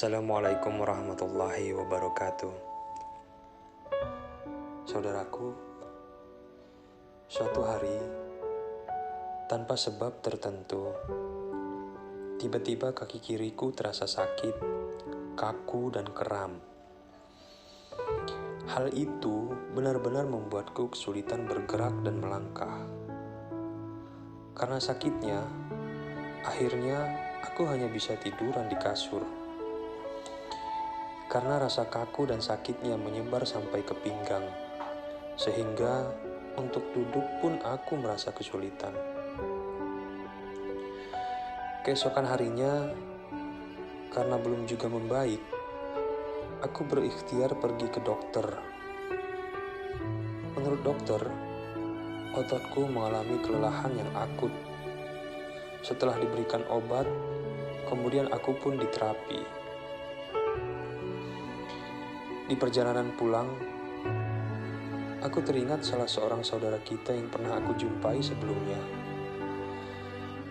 Assalamualaikum warahmatullahi wabarakatuh. Saudaraku, suatu hari, tanpa sebab tertentu, tiba-tiba kaki kiriku terasa sakit, kaku dan kram. Hal itu benar-benar membuatku kesulitan bergerak dan melangkah. Karena sakitnya, akhirnya aku hanya bisa tiduran di kasur. Karena rasa kaku dan sakitnya menyebar sampai ke pinggang, sehingga untuk duduk pun aku merasa kesulitan. Keesokan harinya, karena belum juga membaik, aku berikhtiar pergi ke dokter. Menurut dokter, ototku mengalami kelelahan yang akut. Setelah diberikan obat, kemudian aku pun diterapi. Di perjalanan pulang, aku teringat salah seorang saudara kita yang pernah aku jumpai sebelumnya.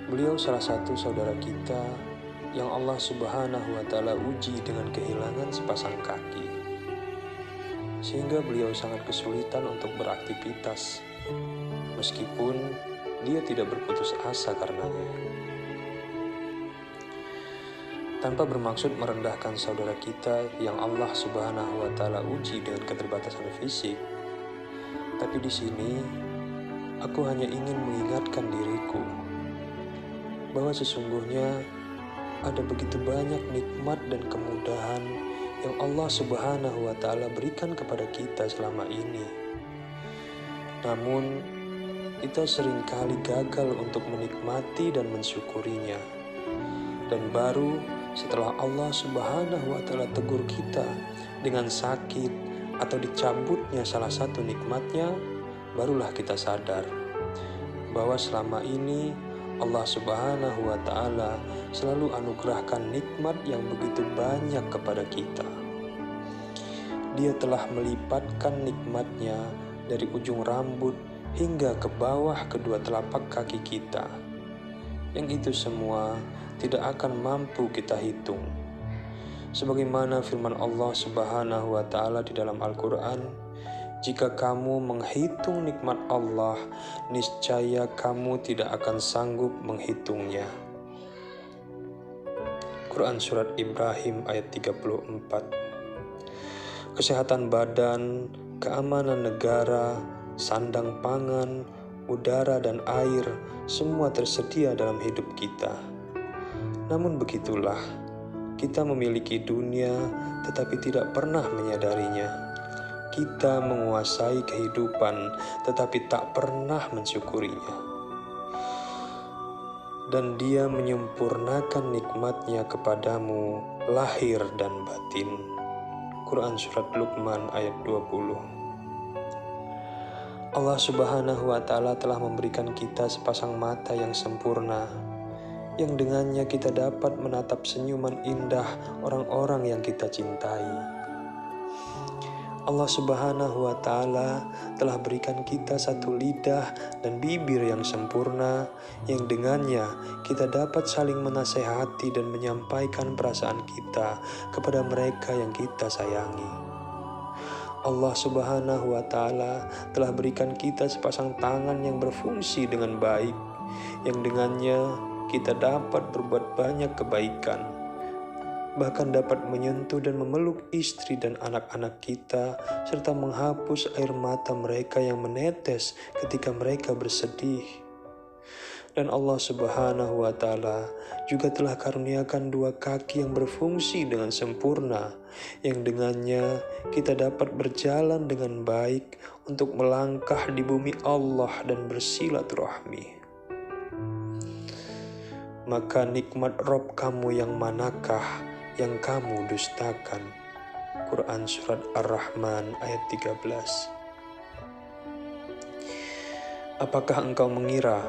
Beliau salah satu saudara kita yang Allah Subhanahu wa Ta'ala uji dengan kehilangan sepasang kaki, sehingga beliau sangat kesulitan untuk beraktivitas, meskipun dia tidak berputus asa karenanya. Tanpa bermaksud merendahkan saudara kita yang Allah Subhanahu wa Ta'ala uji dengan keterbatasan fisik, tapi di sini aku hanya ingin mengingatkan diriku bahwa sesungguhnya ada begitu banyak nikmat dan kemudahan yang Allah Subhanahu wa Ta'ala berikan kepada kita selama ini. Namun, kita seringkali gagal untuk menikmati dan mensyukurinya. Dan baru setelah Allah Subhanahu wa Ta'ala tegur kita dengan sakit atau dicabutnya salah satu nikmatnya, barulah kita sadar bahwa selama ini Allah Subhanahu wa Ta'ala selalu anugerahkan nikmat yang begitu banyak kepada kita. Dia telah melipatkan nikmatnya dari ujung rambut hingga ke bawah kedua telapak kaki kita. Yang itu semua tidak akan mampu kita hitung. Sebagaimana firman Allah Subhanahu wa Ta'ala di dalam Al-Quran, jika kamu menghitung nikmat Allah, niscaya kamu tidak akan sanggup menghitungnya. Quran Surat Ibrahim ayat 34. Kesehatan badan, keamanan negara, sandang pangan, udara dan air, semua tersedia dalam hidup kita. Namun begitulah, kita memiliki dunia tetapi tidak pernah menyadarinya. Kita menguasai kehidupan tetapi tak pernah mensyukurinya. Dan Dia menyempurnakan nikmatnya kepadamu lahir dan batin. Quran Surat Luqman ayat 20. Allah Subhanahu wa Ta'ala telah memberikan kita sepasang mata yang sempurna, yang dengannya kita dapat menatap senyuman indah orang-orang yang kita cintai. Allah Subhanahu wa Ta'ala telah berikan kita satu lidah dan bibir yang sempurna, yang dengannya kita dapat saling menasehati dan menyampaikan perasaan kita kepada mereka yang kita sayangi. Allah Subhanahu wa Ta'ala telah berikan kita sepasang tangan yang berfungsi dengan baik, yang dengannya kita dapat berbuat banyak kebaikan, bahkan dapat menyentuh dan memeluk istri dan anak-anak kita, serta menghapus air mata mereka yang menetes ketika mereka bersedih. Dan Allah Subhanahu wa Ta'ala juga telah karuniakan dua kaki yang berfungsi dengan sempurna, yang dengannya kita dapat berjalan dengan baik untuk melangkah di bumi Allah dan bersilaturahmi. Maka nikmat Rob kamu yang manakah yang kamu dustakan? Quran Surat Ar-Rahman ayat 13. Apakah engkau mengira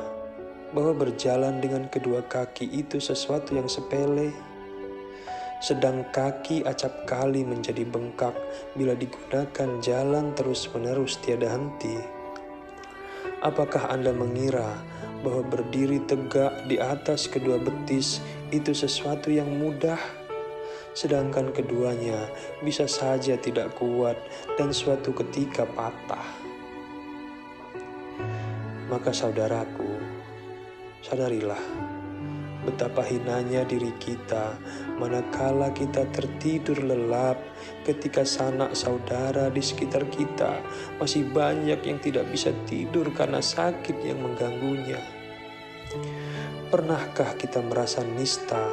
bahwa berjalan dengan kedua kaki itu sesuatu yang sepele? Sedang kaki acap kali menjadi bengkak bila digunakan jalan terus-menerus tiada henti. Apakah Anda mengira bahwa berdiri tegak di atas kedua betis itu sesuatu yang mudah? Sedangkan keduanya bisa saja tidak kuat dan suatu ketika patah. Maka saudaraku, sadarilah betapa hinanya diri kita manakala kita tertidur lelap ketika sanak saudara di sekitar kita masih banyak yang tidak bisa tidur karena sakit yang mengganggunya. Pernahkah kita merasa nista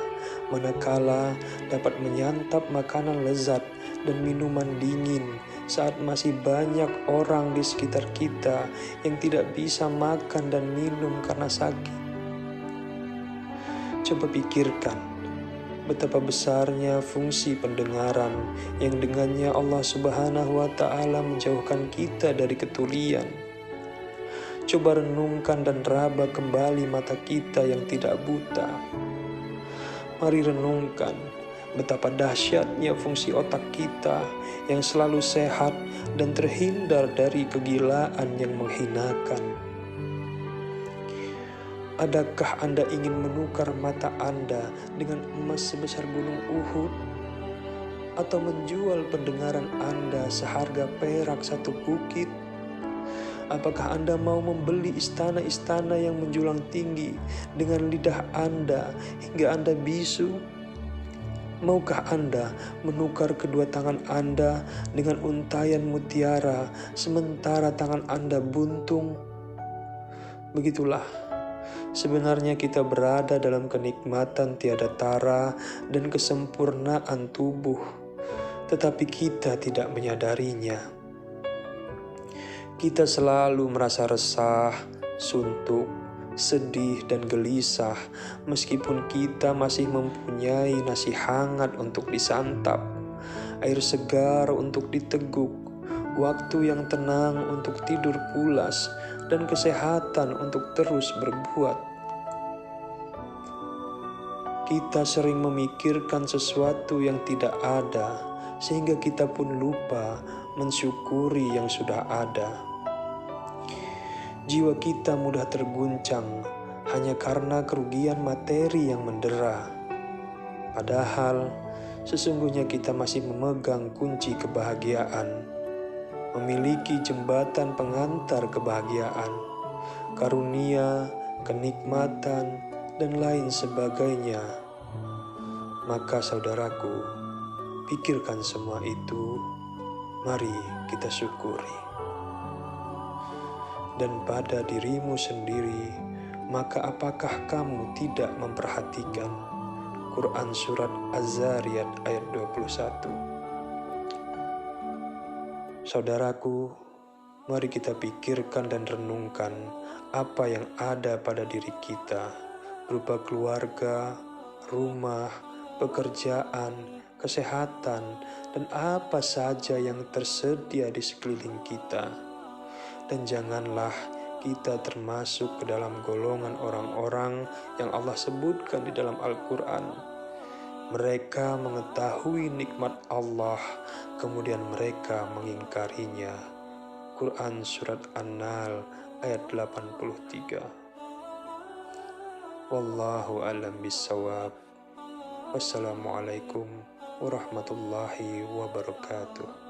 manakala dapat menyantap makanan lezat dan minuman dingin saat masih banyak orang di sekitar kita yang tidak bisa makan dan minum karena sakit? Coba pikirkan betapa besarnya fungsi pendengaran yang dengannya Allah Subhanahu wa Ta'ala menjauhkan kita dari ketulian. Coba renungkan dan raba kembali mata kita yang tidak buta. Mari renungkan betapa dahsyatnya fungsi otak kita yang selalu sehat dan terhindar dari kegilaan yang menghinakan. Adakah Anda ingin menukar mata Anda dengan emas sebesar gunung Uhud? Atau menjual pendengaran Anda seharga perak satu bukit? Apakah Anda mau membeli istana-istana yang menjulang tinggi dengan lidah Anda hingga Anda bisu? Maukah Anda menukar kedua tangan Anda dengan untayan mutiara sementara tangan Anda buntung? Begitulah sebenarnya kita berada dalam kenikmatan tiada tara dan kesempurnaan tubuh, tetapi kita tidak menyadarinya. Kita selalu merasa resah, suntuk, sedih, dan gelisah meskipun kita masih mempunyai nasi hangat untuk disantap, air segar untuk diteguk, waktu yang tenang untuk tidur pulas, dan kesehatan untuk terus berbuat. Kita sering memikirkan sesuatu yang tidak ada, sehingga kita pun lupa mensyukuri yang sudah ada. Jiwa kita mudah terguncang hanya karena kerugian materi yang mendera. Padahal sesungguhnya kita masih memegang kunci kebahagiaan, memiliki jembatan pengantar kebahagiaan, karunia, kenikmatan, dan lain sebagainya. Maka saudaraku, pikirkan semua itu, mari kita syukuri. Dan pada dirimu sendiri, maka apakah kamu tidak memperhatikan? Quran Surat Az-Zariyat ayat 21. Saudaraku, mari kita pikirkan dan renungkan apa yang ada pada diri kita, berupa keluarga, rumah, pekerjaan, kesehatan, dan apa saja yang tersedia di sekeliling kita. Dan janganlah kita termasuk ke dalam golongan orang-orang yang Allah sebutkan di dalam Al-Quran. Mereka mengetahui nikmat Allah, kemudian mereka mengingkarinya. Quran Surat An-Nahl ayat 83. Wallahu a'lam bishawab. Wassalamualaikum warahmatullahi wabarakatuh.